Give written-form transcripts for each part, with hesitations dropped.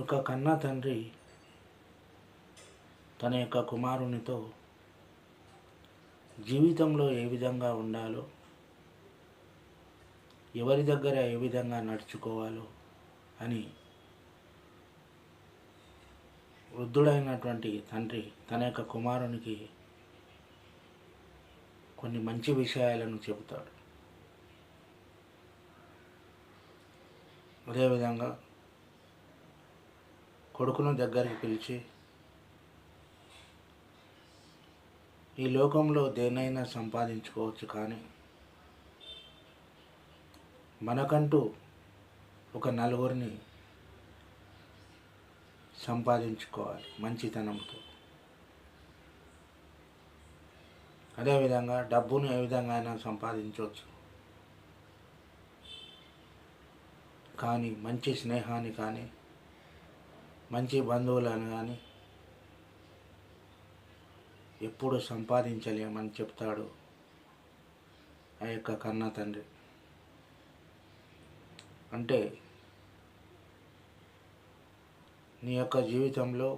ఒక కన్న తండ్రి తన యొక్క కుమారునితో జీవితంలో ఏ విధంగా ఉండాలో, ఎవరి దగ్గర ఏ విధంగా నడుచుకోవాలో అని వృద్ధుడైనటువంటి తండ్రి తన యొక్క కుమారునికి కొన్ని మంచి విషయాలను చెబుతాడు. అదేవిధంగా కొడుకును దగ్గరికి పిలిచి, ఈ లోకంలో దేన్నైనా సంపాదించుకోవచ్చు, కానీ మనకంటూ ఒక నలుగురిని సంపాదించుకోవాలి మంచితనంతో. అదేవిధంగా డబ్బును ఏ విధంగా అయినా సంపాదించవచ్చు, కానీ మంచి స్నేహాన్ని కానీ మంచి బంధువులను కానీ ఎప్పుడు సంపాదించలేమని చెప్తాడు ఆ యొక్క కన్న తండ్రి. అంటే నీ యొక్క జీవితంలో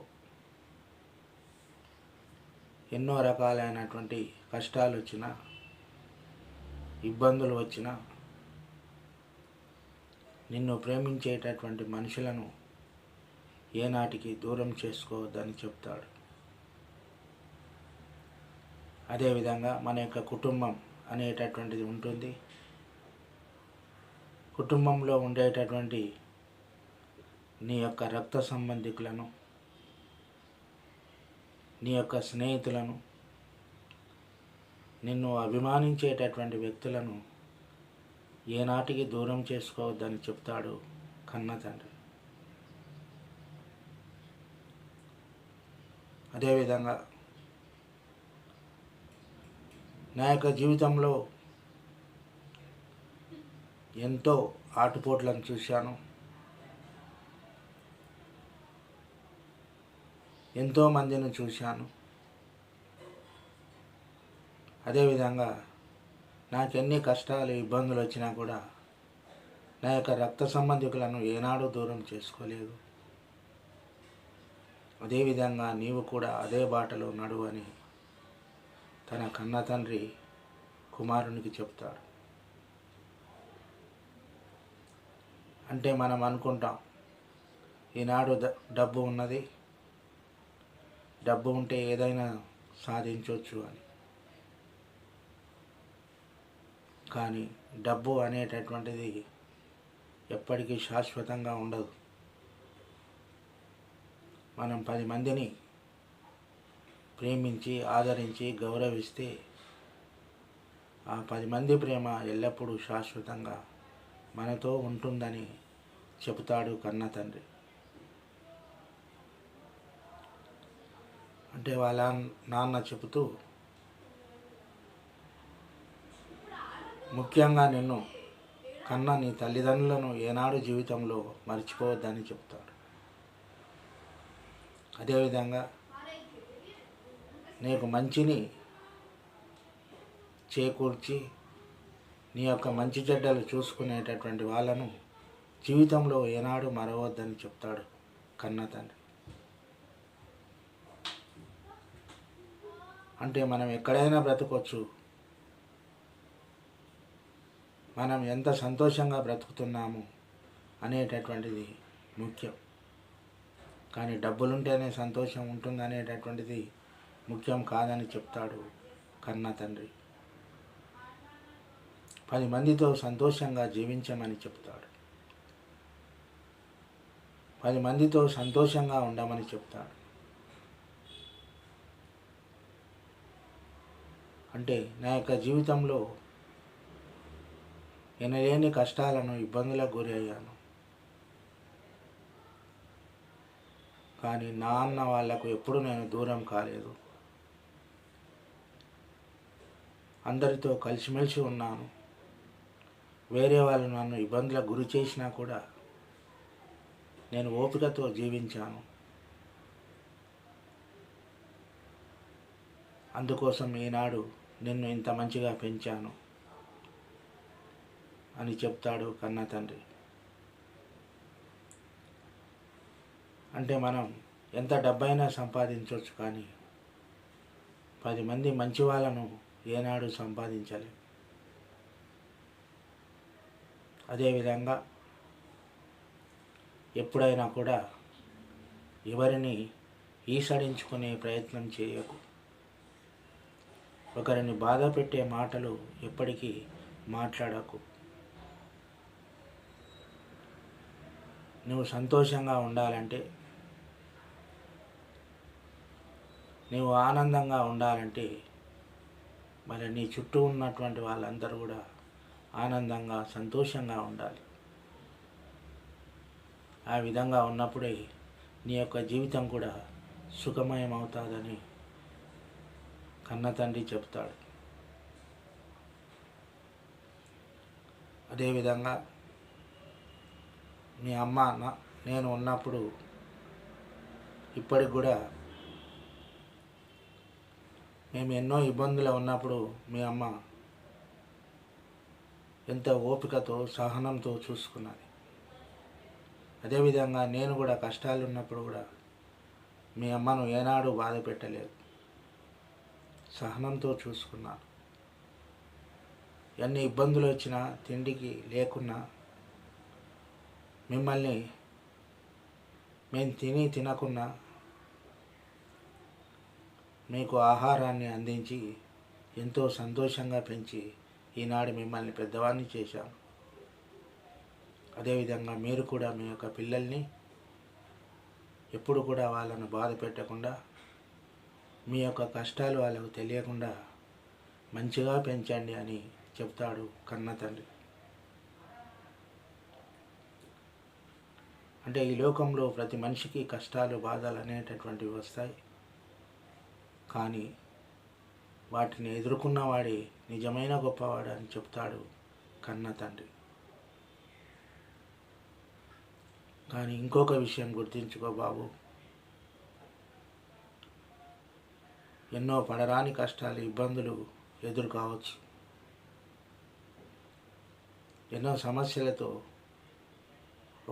ఎన్నో రకాలైనటువంటి కష్టాలు వచ్చినా, ఇబ్బందులు వచ్చినా, నిన్ను ప్రేమించేటటువంటి మనుషులను ఏనాటికి దూరం చేసుకోవద్దని చెప్తాడు. అదేవిధంగా మన యొక్క కుటుంబం అనేటటువంటిది ఉంటుంది. కుటుంబంలో ఉండేటటువంటి నీ యొక్క రక్త సంబంధికులను, నీ యొక్క స్నేహితులను, నిన్ను అభిమానించేటటువంటి వ్యక్తులను ఏనాటికి దూరం చేసుకోవద్దని చెప్తాడు కన్న తండ్రి. అదేవిధంగా నా యొక్క జీవితంలో ఎంతో ఆటుపోట్లను చూశాను, ఎంతోమందిని చూశాను. అదేవిధంగా నాకెన్ని కష్టాలు ఇబ్బందులు వచ్చినా కూడా నా యొక్క రక్త సంబంధికులను ఏనాడూ దూరం చేసుకోలేదు. అదేవిధంగా నీవు కూడా అదే బాటలో నడువని తన కన్న తండ్రి కుమారునికి చెప్తాడు. అంటే మనం అనుకుంటాం, ఈనాడు డబ్బు ఉన్నది, డబ్బు ఉంటే ఏదైనా సాధించవచ్చు అని. కానీ డబ్బు అనేటటువంటిది ఎప్పటికీ శాశ్వతంగా ఉండదు. మనం 10 మందిని ప్రేమించి, ఆదరించి, గౌరవిస్తే ఆ 10 మంది ప్రేమ ఎల్లప్పుడూ శాశ్వతంగా మనతో ఉంటుందని చెబుతాడు కన్న తండ్రి. అంటే వాళ్ళ నాన్న చెబుతూ, ముఖ్యంగా నిన్ను కన్న నీ తల్లిదండ్రులను ఏనాడు జీవితంలో మర్చిపోవద్దని చెప్తాడు. అదేవిధంగా నీకు మంచిని చేకూర్చి నీ యొక్క మంచి చెడ్డలు చూసుకునేటటువంటి వాళ్ళను జీవితంలో ఏనాడు మరవద్దని చెప్తాడు కన్న తండ్రి. అంటే మనం ఎక్కడైనా బ్రతకొచ్చు, మనం ఎంత సంతోషంగా బ్రతుకుతున్నాము అనేటటువంటిది ముఖ్యం. కానీ డబ్బులుంటేనే సంతోషం ఉంటుంది అనేటటువంటిది ముఖ్యం కాదని చెప్తాడు కన్న తండ్రి. 10 మందితో సంతోషంగా జీవించమని చెప్తాడు. 10 మందితో సంతోషంగా ఉండమని చెప్తాడు. అంటే నా యొక్క జీవితంలో ఎనలేని కష్టాలను, ఇబ్బందులకు గురి అయ్యాను. కానీ నా అన్న వాళ్లకు ఎప్పుడు నేను దూరం కాలేదు. అందరితో కలిసిమెలిసి ఉన్నాను. వేరే వాళ్ళు నన్ను ఇబ్బందులకు గురి చేసినా కూడా నేను ఓపికతో జీవించాను. అందుకోసం ఈనాడు నిన్ను ఇంత మంచిగా పెంచాను అని చెప్తాడు కన్న తండ్రి. అంటే మనం ఎంత డబ్బైనా సంపాదించవచ్చు, కానీ 10 మంది మంచి వాళ్ళను ఏనాడు సంపాదించలేం. అదేవిధంగా ఎప్పుడైనా కూడా ఎవరిని ఈసడించుకునే ప్రయత్నం చేయకు. ఒకరిని బాధ పెట్టే మాటలు ఎప్పటికీ మాట్లాడకు. నువ్వు సంతోషంగా ఉండాలంటే, నువ్వు ఆనందంగా ఉండాలంటే మరి నీ చుట్టూ ఉన్నటువంటి వాళ్ళందరూ కూడా ఆనందంగా సంతోషంగా ఉండాలి. ఆ విధంగా ఉన్నప్పుడే నీ యొక్క జీవితం కూడా సుఖమయం అవుతుందని కన్నతండ్రి చెప్తాడు. అదేవిధంగా మీ అమ్మ నేను ఉన్నప్పుడు ఇప్పటికి కూడా మేము ఎన్నో ఇబ్బందులు ఉన్నప్పుడు మీ అమ్మ ఎంత ఓపికతో సహనంతో చూసుకున్నది. అదేవిధంగా నేను కూడా కష్టాలు ఉన్నప్పుడు కూడా మీ అమ్మను ఏనాడు బాధ పెట్టలేదు, సహనంతో చూసుకున్నాను. ఎన్ని ఇబ్బందులు వచ్చినా, తిండికి లేకున్నా మిమ్మల్ని మేము తినకున్నా మీకు ఆహారాన్ని అందించి ఎంతో సంతోషంగా పెంచి ఈనాడు మిమ్మల్ని పెద్దవాడిని చేశాం. అదేవిధంగా మీరు కూడా మీ యొక్క పిల్లల్ని ఎప్పుడు కూడా వాళ్ళను బాధ పెట్టకుండా, మీ యొక్క కష్టాలు వాళ్ళకు తెలియకుండా మంచిగా పెంచండి అని చెప్తాడు కన్న తండ్రి. అంటే ఈ లోకంలో ప్రతి మనిషికి కష్టాలు బాధలు అనేటటువంటివి వస్తాయి, కానీ వాటిని ఎదుర్కొన్నవాడే నిజమైన గొప్పవాడు అని చెప్తాడు కన్న తండ్రి. కానీ ఇంకొక విషయం గుర్తుంచుకో బాబు, ఎన్నో పడరాని కష్టాలు ఇబ్బందులు ఎదురు కావచ్చు, ఎన్నో సమస్యలతో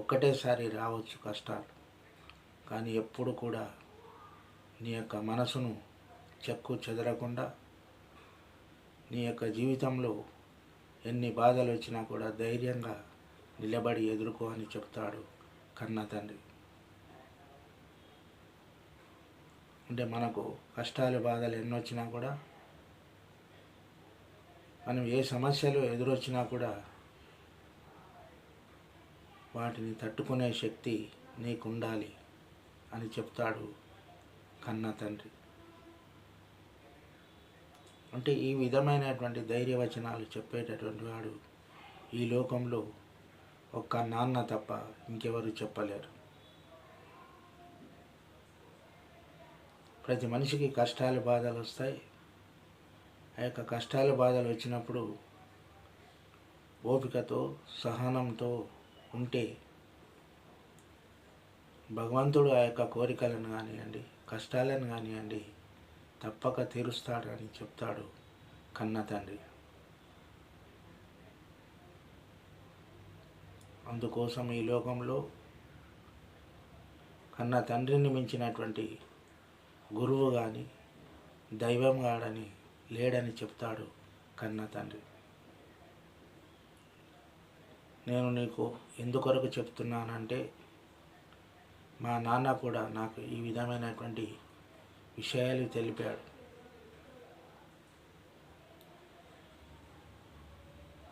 ఒక్కటేసారి రావచ్చు కష్టాలు, కానీ ఎప్పుడు కూడా నీ యొక్క మనసును చెక్కు చెదరకుండా నీ యొక్క జీవితంలో ఎన్ని బాధలు వచ్చినా కూడా ధైర్యంగా నిలబడి ఎదుర్కో అని చెప్తాడు కన్న తండ్రి. అంటే మనకు కష్టాలు బాధలు ఎన్నొచ్చినా కూడా, మనం ఏ సమస్యలు ఎదురొచ్చినా కూడా వాటిని తట్టుకునే శక్తి నీకు ఉండాలి అని చెప్తాడు కన్న తండ్రి. అంటే ఈ విధమైనటువంటి ధైర్యవచనాలు చెప్పేటటువంటి వాడు ఈ లోకంలో ఒక్క నాన్న తప్ప ఇంకెవరు చెప్పలేరు. ప్రతి మనిషికి కష్టాలు బాధలు వస్తాయి. ఆ యొక్క కష్టాలు బాధలు వచ్చినప్పుడు ఓపికతో సహనంతో ఉంటే భగవంతుడు ఆ యొక్క కోరికలను కానివ్వండి, కష్టాలను కానివ్వండి తప్పక తీరుస్తాడని చెప్తాడు కన్న తండ్రి. అందుకోసం ఈ లోకంలో కన్న తండ్రిని మించినటువంటి గురువు కానీ దైవం గాడని లేడని చెప్తాడు కన్న తండ్రి. నేను నీకు ఎందుకొరకు చెప్తున్నానంటే, మా నాన్న కూడా నాకు ఈ విధమైనటువంటి విషయాలు తెలిపాడు.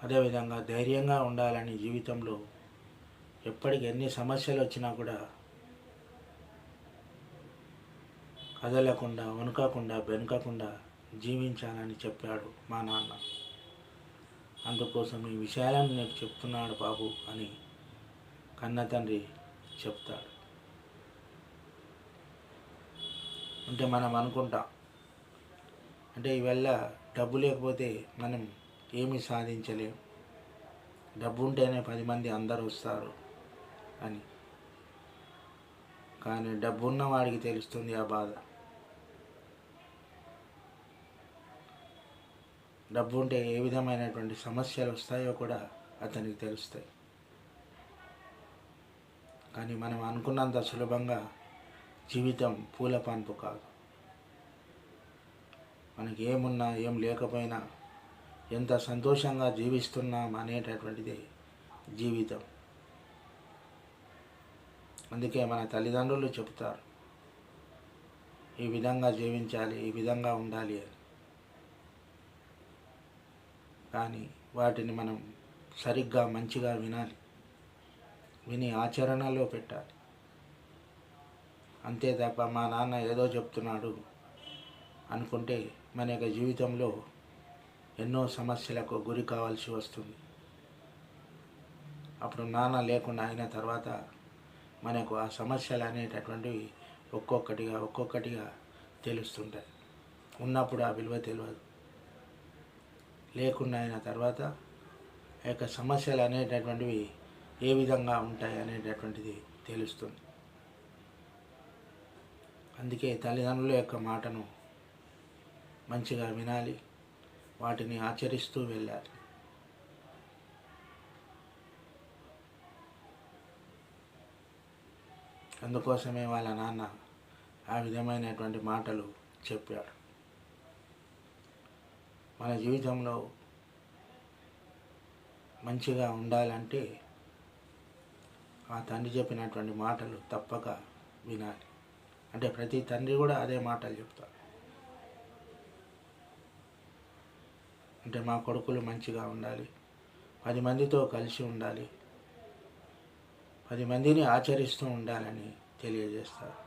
అదేవిధంగా ధైర్యంగా ఉండాలని జీవితంలో ఎప్పటికి ఎన్ని సమస్యలు వచ్చినా కూడా కదలకుండా, వణుకకుండా, బెనకకుండా జీవించాలని చెప్పాడు మా నాన్న. అందుకోసం ఈ విషయాలను నీకు చెప్తున్నాడు బాబు అని కన్న తండ్రి చెప్తాడు. అంటే మనం అనుకుంటాం, అంటే ఈవేళ డబ్బు లేకపోతే మనం ఏమీ సాధించలేం, డబ్బు ఉంటేనే 10 మంది అందరూ వస్తారు అని. కానీ డబ్బు ఉన్నవాడికి తెలుస్తుంది ఆ బాధ. డబ్బు ఉంటే ఏ విధమైనటువంటి సమస్యలు వస్తాయో కూడా అతనికి తెలుస్తాయి. కానీ మనం అనుకున్నంత సులభంగా జీవితం పూల పాన్పు కాదు. మనకి ఏమున్నా ఏం లేకపోయినా ఎంత సంతోషంగా జీవిస్తున్నాం అనేటటువంటిది జీవితం. అందుకే మన తల్లిదండ్రులు చెబుతారు, ఈ విధంగా జీవించాలి, ఈ విధంగా ఉండాలి అని. కానీ వాటిని మనం సరిగ్గా మంచిగా వినాలి, విని ఆచరణలో పెట్టాలి. అంతే తప్ప మా నాన్న ఏదో చెప్తున్నాడు అనుకుంటే మన యొక్క జీవితంలో ఎన్నో సమస్యలకు గురి కావాల్సి వస్తుంది. అప్పుడు నాన్న లేకుండా అయిన తర్వాత మనకు ఆ సమస్యలు అనేటటువంటివి ఒక్కొక్కటిగా తెలుస్తుంటాయి. ఉన్నప్పుడు ఆ విలువ తెలియదు. లేకుండా అయిన తర్వాత ఆ యొక్క సమస్యలు అనేటటువంటివి ఏ విధంగా ఉంటాయి అనేటటువంటిది తెలుస్తుంది. అందుకే తల్లిదండ్రుల యొక్క మాటను మంచిగా వినాలి, వాటిని ఆచరిస్తూ వెళ్ళాలి. అందుకోసమే వాళ్ళ నాన్న ఆ విధమైనటువంటి మాటలు చెప్పాడు. మన జీవితంలో మంచిగా ఉండాలంటే ఆ తండ్రి చెప్పినటువంటి మాటలు తప్పక వినాలి. అంటే ప్రతి తండ్రి కూడా అదే మాటలు చెప్తారు. అంటే మా కొడుకులు మంచిగా ఉండాలి, 10 మందితో కలిసి ఉండాలి, 10 మందిని ఆచరిస్తూ ఉండాలని తెలియజేస్తారు.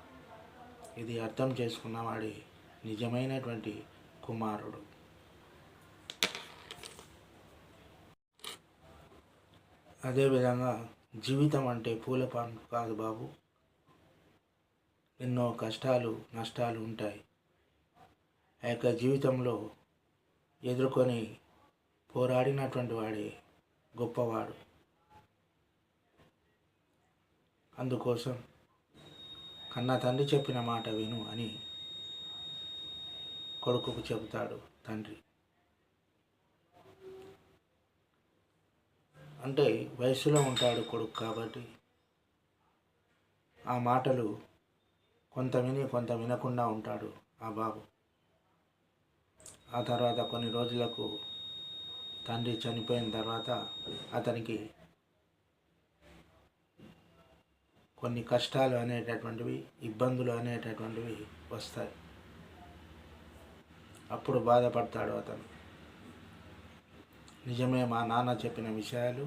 ఇది అర్థం చేసుకున్నవాడి నిజమైనటువంటి కుమారుడు. అదేవిధంగా జీవితం అంటే పూల పాన్పు కాదు బాబు. ఎన్నో కష్టాలు నష్టాలు ఉంటాయి. ఆ యొక్క జీవితంలో ఎదుర్కొని పోరాడినటువంటి వాడే గొప్పవాడు. అందుకోసం కన్న తండ్రి చెప్పిన మాట విను అని కొడుకుకు చెబుతాడు తండ్రి. అంటే వయసులో ఉంటాడు కొడుకు కాబట్టి ఆ మాటలు కొంత విని కొంత వినకుండా ఉంటాడు ఆ బాబు. ఆ తర్వాత కొన్ని రోజులకు తండ్రి చనిపోయిన తర్వాత అతనికి కొన్ని కష్టాలు అనేటటువంటివి, ఇబ్బందులు అనేటటువంటివి వస్తాయి. అప్పుడు బాధపడతాడు అతను. నిజమే, మా నాన్న చెప్పిన విషయాలు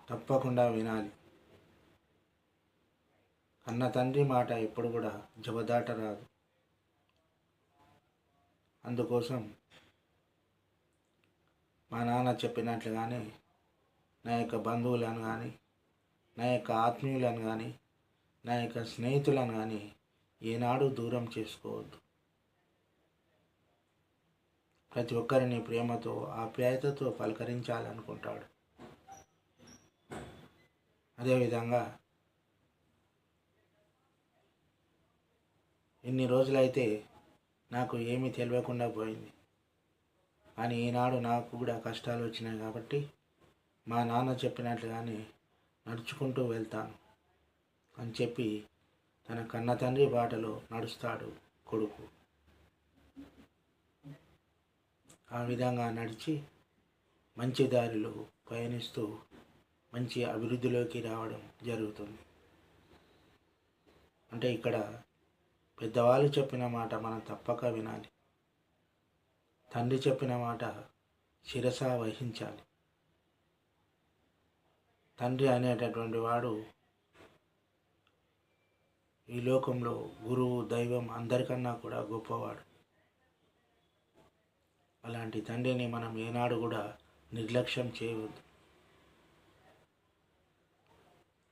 తప్పకుండా వినాలి. కన్న తండ్రి మాట ఎప్పుడు కూడా జవదాట రాదు. అందుకోసం మా నాన్న చెప్పినట్లుగానే నా యొక్క బంధువులను కానీ, నా యొక్క ఆత్మీయులను కానీ, నా యొక్క స్నేహితులను కానీ ఏనాడు దూరం చేసుకోవద్దు. ప్రతి ఒక్కరిని ప్రేమతో ఆప్యాయతతో పలకరించాలనుకుంటాడు. అదేవిధంగా ఇన్ని రోజులైతే నాకు ఏమీ తెలియకుండా పోయింది, కానీ ఈనాడు నాకు కూడా కష్టాలు వచ్చినాయి కాబట్టి మా నాన్న చెప్పినట్లుగానే నడుచుకుంటూ వెళ్తాను అని చెప్పి తన కన్న తండ్రి బాటలో నడుస్తాడు కొడుకు. ఆ విధంగా నడిచి మంచి దారిలో పయనిస్తూ మంచి అభివృద్ధిలోకి రావడం జరుగుతుంది. అంటే ఇక్కడ పెద్దవాళ్ళు చెప్పిన మాట మనం తప్పక వినాలి. తండ్రి చెప్పిన మాట శిరస వహించాలి. తండ్రి అనేటటువంటి వాడు ఈ లోకంలో గురువు, దైవం అందరికన్నా కూడా గొప్పవాడు. అలాంటి తండ్రిని మనం ఏనాడు కూడా నిర్లక్ష్యం చేయవద్దు.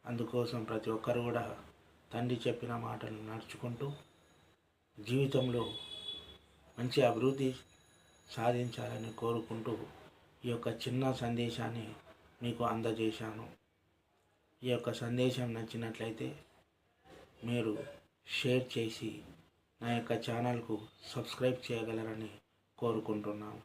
అందుకోసం ప్రతి ఒక్కరు కూడా తండ్రి చెప్పిన మాటలు నడుచుకుంటూ జీవితంలో మంచి అభివృద్ధి సాధించాలని కోరుకుంటూ ఈ యొక్క చిన్న సందేశాన్ని మీకు అందజేశాను. ఈ యొక్క సందేశం నచ్చినట్లయితే మీరు షేర్ చేసి నా యొక్క ఛానల్కు సబ్స్క్రైబ్ చేయగలరని కోరుకుంటున్నాను.